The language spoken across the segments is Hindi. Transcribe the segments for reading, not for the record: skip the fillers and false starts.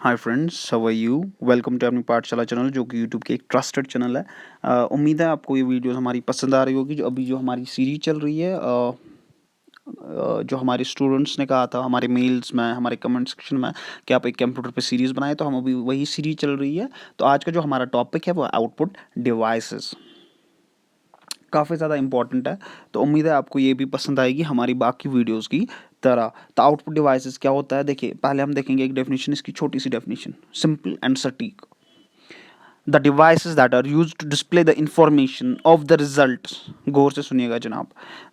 Hi friends, how are you? Welcome to Apni Pathshala channel, जो कि यूट्यूब के एक ट्रस्टेड चैनल है। उम्मीद है आपको ये वीडियोस हमारी पसंद आ रही होगी। जो हमारी सीरीज चल रही है, जो हमारे स्टूडेंट्स ने कहा था हमारे मेल्स में, हमारे कमेंट सेक्शन में कि आप एक कंप्यूटर पे सीरीज़ बनाए, तो हम अभी वही सीरीज चल रही है। तो आज का जो हमारा टॉपिक है वो आउटपुट डिवाइसेस, काफ़ी ज़्यादा इंपॉर्टेंट है। तो उम्मीद है आपको ये भी पसंद आएगी हमारी बाकी वीडियोस की तरह। तो आउटपुट डिवाइसेस क्या होता है, देखिए पहले हम देखेंगे एक डेफिनेशन, इसकी छोटी सी डेफिनेशन, सिंपल एंड सटीक। The devices that are use to display the information of the result, गौर से सुनिएगा जनाब।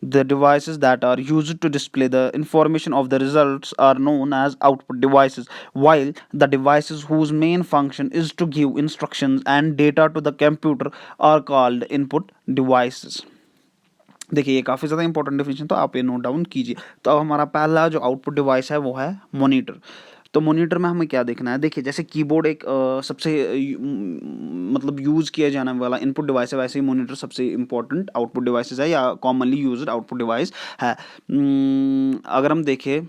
The devices that are use to display the information of the results are known as output devices, while the devices whose main function is to give instructions and data to the computer are called input devices। देखिए ये काफ़ी ज़्यादा इंपॉर्टेंट डेफिनेशन, तो आप ये नोट डाउन कीजिए। तो अब हमारा पहला जो आउटपुट डिवाइस है वो है मॉनिटर। तो मॉनिटर में हमें क्या देखना है, देखिए जैसे कीबोर्ड एक सबसे मतलब यूज़ किया जाने वाला इनपुट डिवाइस है, वैसे ही मॉनिटर सबसे इंपॉर्टेंट आउटपुट डिवाइसेस है या कॉमनली यूज्ड आउटपुट डिवाइस है। अगर हम देखें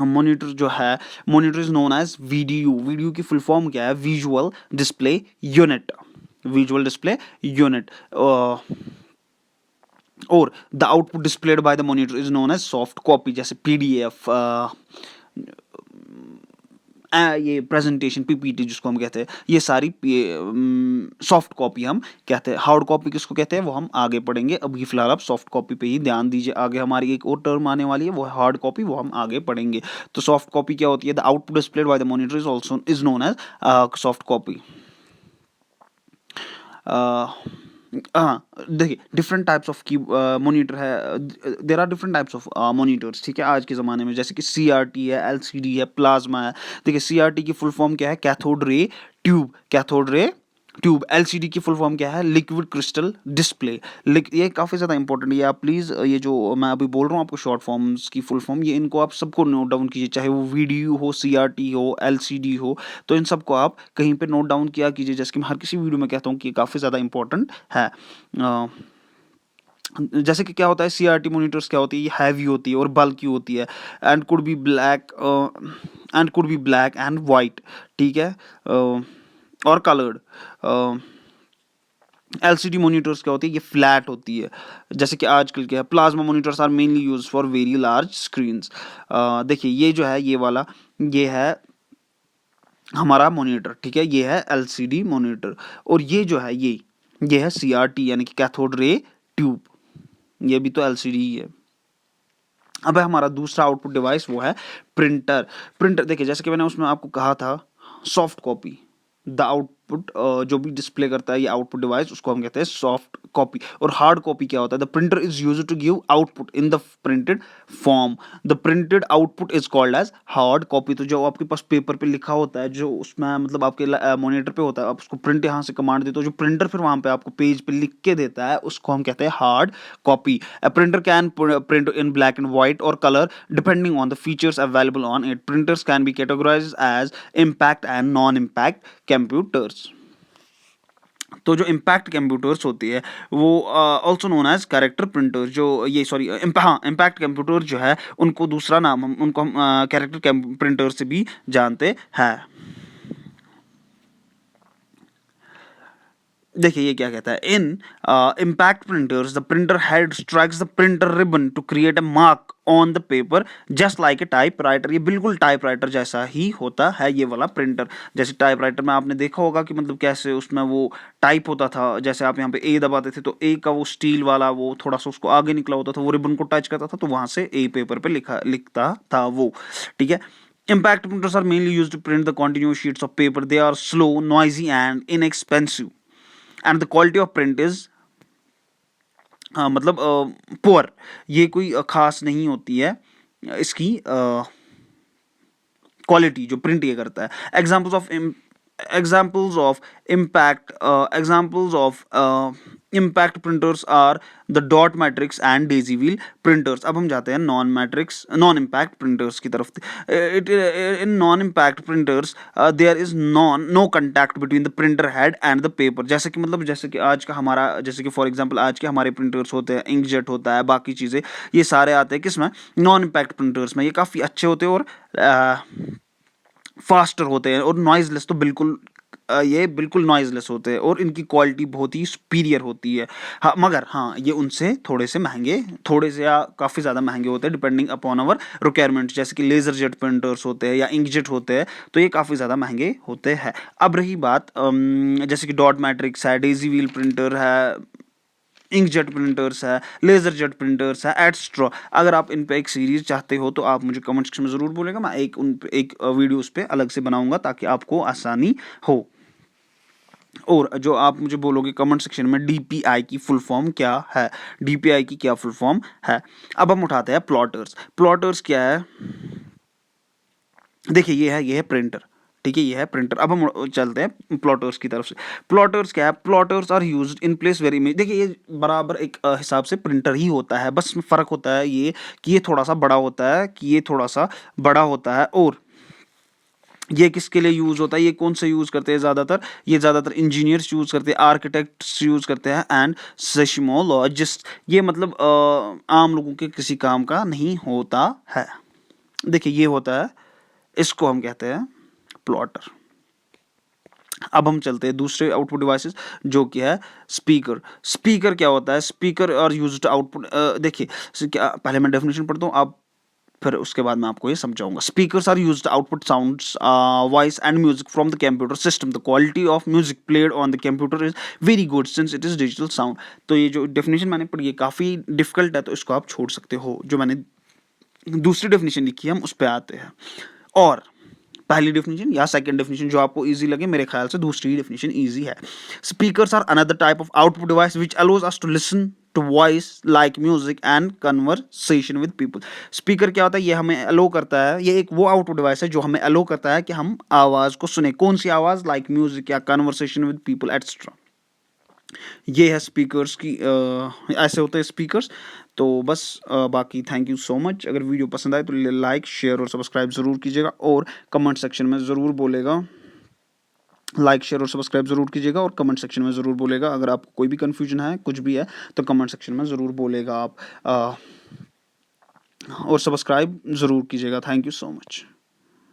मॉनिटर जो है, monitor is known as VDU. Video की फुल फॉर्म क्या है, visual display unit. Visual display unit. और the output displayed by the monitor is known as soft copy, जैसे पीडीएफ, ये प्रेजेंटेशन पीपीटी जिसको हम कहते हैं, ये सारी सॉफ्ट कॉपी हम कहते हैं। हार्ड कॉपी किसको कहते हैं वो हम आगे पढ़ेंगे, अभी फिलहाल आप सॉफ्ट कॉपी पे ही ध्यान दीजिए। आगे हमारी एक और टर्म आने वाली है, वो है हार्ड कॉपी, वो हम आगे पढ़ेंगे। तो सॉफ्ट कॉपी क्या होती है, the output displayed by the monitor is also is known as soft copy. हाँ देखिए डिफरेंट टाइप्स ऑफ की मॉनिटर है, there are different types of monitors, ठीक है, आज के ज़माने में, जैसे कि सीआरटी है, एलसीडी है, प्लाज्मा है। देखिए सीआरटी की फुल फॉर्म क्या है, cathode ray tube, cathode ray tube. LCD की फुल फॉर्म क्या है, लिक्विड क्रिस्टल डिस्प्ले। ये काफ़ी ज़्यादा इंपॉर्टेंट है, ये आप प्लीज़ ये जो मैं अभी बोल रहा हूँ आपको शॉर्ट फॉर्म्स की फुल फॉर्म, ये इनको आप सबको नोट डाउन कीजिए, चाहे वो वीडीयू हो, सीआरटी हो, एलसीडी हो, तो इन सबको आप कहीं पे नोट डाउन किया कीजिए। जैसे कि मैं हर किसी वीडियो में कहता हूँ कि ये काफ़ी ज़्यादा इंपॉर्टेंट है। जैसे कि क्या होता है, सीआरटी मॉनिटर्स क्या होती है, ये हैवी होती है और बल्कि होती है, and could be black and white, ठीक है, और कलर्ड। एलसीडी मॉनिटर्स क्या होती है, ये फ्लैट होती है। जैसे कि आजकल क्या है, plasma monitors are mainly use for very large screens. देखिए ये जो है, ये वाला, ये है हमारा मॉनिटर, ठीक है, ये है एलसीडी मॉनिटर। और ये जो है, ये है सीआरटी यानी कि कैथोड रे ट्यूब, ये भी तो एलसीडी ही है। अब है हमारा दूसरा आउटपुट डिवाइस, वो है प्रिंटर। प्रिंटर देखिए जैसे कि मैंने उसमें आपको कहा था सॉफ्ट कॉपी, द आउटपुट जो भी डिस्प्ले करता है ये आउटपुट डिवाइस, उसको हम कहते हैं सॉफ्ट कॉपी। और हार्ड कॉपी क्या होता है, the printer is used to give output in the printed form, the printed output is called as hard copy. तो जो आपके पास पेपर पे लिखा होता है, जो उसमें मतलब आपके मॉनिटर पे होता है, आप उसको प्रिंट यहाँ से कमांड देते हो, जो प्रिंटर फिर वहाँ पे आपको पेज पे लिख के देता है, उसको हम कहते हैं hard copy. A printer can print in black and white or color depending on the features available on it. Printers can be categorized as impact and non-impact computers. तो जो इम्पैक्ट कंप्यूटर्स होती है वो also known as character printer, जो ये सॉरी हाँ इम्पैक्ट कंप्यूटर जो है, उनको दूसरा नाम हम उनको हम कैरेक्टर प्रिंटर से भी जानते हैं। देखिए ये क्या कहता है, in impact printers the printer head strikes the printer ribbon to create a mark on the paper just like a typewriter. ये बिल्कुल टाइपराइटर जैसा ही होता है ये वाला प्रिंटर। जैसे टाइपराइटर में आपने देखा होगा कि मतलब कैसे उसमें वो टाइप होता था, जैसे आप यहाँ पे ए दबाते थे तो ए का वो स्टील वाला वो थोड़ा सा उसको आगे निकला होता था, वो रिबन को टच करता था तो वहां से ए पेपर पे लिखता था वो, ठीक है। Impact printers are mainly used to print the continuous sheets of paper. They are slow, noisy, and inexpensive. And the quality of print is मतलब पुअर, ये कोई खास नहीं होती है इसकी क्वालिटी जो प्रिंट ये करता है। Examples of impact printers are the dot matrix and daisy wheel printers। अब हम जाते हैं नॉन इम्पैक्ट प्रिंटर्स की तरफ। In non impact printers there is no contact between the printer head and the paper. जैसे कि मतलब जैसे कि आज का हमारा, जैसे कि फॉर एग्जांपल आज के हमारे प्रिंटर्स होते हैं, इंकजेट होता है, बाकी चीज़ें, ये सारे आते हैं किसमें, नॉन इम्पैक्ट प्रिंटर्स में। ये काफ़ी अच्छे होते हैं और फास्टर होते हैं, और नॉइज़लेस तो बिल्कुल ये बिल्कुल नॉइज़लेस होते हैं, और इनकी क्वालिटी बहुत ही सुपीरियर होती है। हाँ, मगर हाँ, ये उनसे थोड़े से महँगे, थोड़े से या काफ़ी ज़्यादा महँगे होते हैं डिपेंडिंग अपॉन आवर रिक्वायरमेंट। जैसे कि लेज़र जेट प्रिंटर्स होते हैं या इंकजेट होते हैं, तो ये काफ़ी ज़्यादा महँगे होते हैं। अब रही बात जैसे कि डॉट मैट्रिक्स है, डेज़ी व्हील प्रिंटर है, इंकजेट प्रिंटर्स है, लेज़र जेट प्रिंटर्स है, एटस्ट्रा। अगर आप इन पे एक सीरीज़ चाहते हो तो आप मुझे कमेंट सेक्शन में ज़रूर बोलेगा, मैं एक वीडियो उस पे अलग से बनाऊँगा ताकि आपको आसानी हो। और जो आप मुझे बोलोगे कमेंट सेक्शन में डीपीआई की फुल फॉर्म क्या है, डीपीआई की क्या फुल फॉर्म है। अब हम उठाते हैं प्लॉटर्स। प्लॉटर्स क्या है? देखिए ये है प्रिंटर, ठीक है, ये है प्रिंटर। अब हम चलते हैं प्लॉटर्स की तरफ से। प्लॉटर्स क्या है? Plotters are used in place where image. देखिए ये बराबर एक हिसाब से प्रिंटर ही होता है, बस फर्क होता है ये कि ये थोड़ा सा बड़ा होता है, कि ये थोड़ा सा बड़ा होता है। और ये किसके लिए यूज होता है, ये कौन सा यूज करते हैं ज़्यादातर? ये ज़्यादातर इंजीनियर्स यूज करते हैं, आर्किटेक्ट्स यूज करते हैं, एंड सेस्मोलॉजिस्ट। ये मतलब आम लोगों के किसी काम का नहीं होता है। देखिए ये होता है, इसको हम कहते हैं प्लॉटर। अब हम चलते हैं दूसरे आउटपुट डिवाइसेस, जो कि है स्पीकर। स्पीकर क्या होता है? स्पीकर आर यूज्ड आउटपुट, देखिए क्या, पहले मैं डेफिनेशन पढ़ता हूँ, आप फिर उसके बाद मैं आपको ये समझाऊंगा। Speakers are used output sounds, voice and music from the computer system. The quality of music played on the computer is very good since it is digital sound. तो ये जो डेफिनेशन मैंने पढ़ी है काफ़ी डिफिकल्ट है, तो इसको आप छोड़ सकते हो। जो मैंने दूसरी डेफिनेशन लिखी है हम उस पर आते हैं। और पहली डेफिनेशन या सेकंड डेफिनेशन जो आपको इजी लगे, मेरे ख्याल से दूसरी डेफिनेशन इजी है। Speakers are another type of output device which allows us to listen to voice like music and conversation with people. Speaker क्या होता है? ये हमें अलो करता है, ये एक वो आउटपुट डिवाइस है जो हमें अलो करता है कि हम आवाज़ को सुने। कौन सी आवाज़? लाइक म्यूजिक या कन्वर्सेशन विद पीपल एटसेट्रा। ये है स्पीकर्स की, ऐसे होते हैं स्पीकर्स। तो बस बाकी थैंक यू सो मच। अगर वीडियो पसंद आए तो लाइक शेयर और सब्सक्राइब ज़रूर कीजिएगा, और कमेंट सेक्शन में ज़रूर बोलेगा, लाइक शेयर और सब्सक्राइब ज़रूर कीजिएगा, और कमेंट सेक्शन में ज़रूर बोलेगा अगर आपको कोई भी कन्फ्यूजन है, कुछ भी है, तो कमेंट सेक्शन में ज़रूर बोलेगा आप, और सब्सक्राइब ज़रूर कीजिएगा। Thank you so much.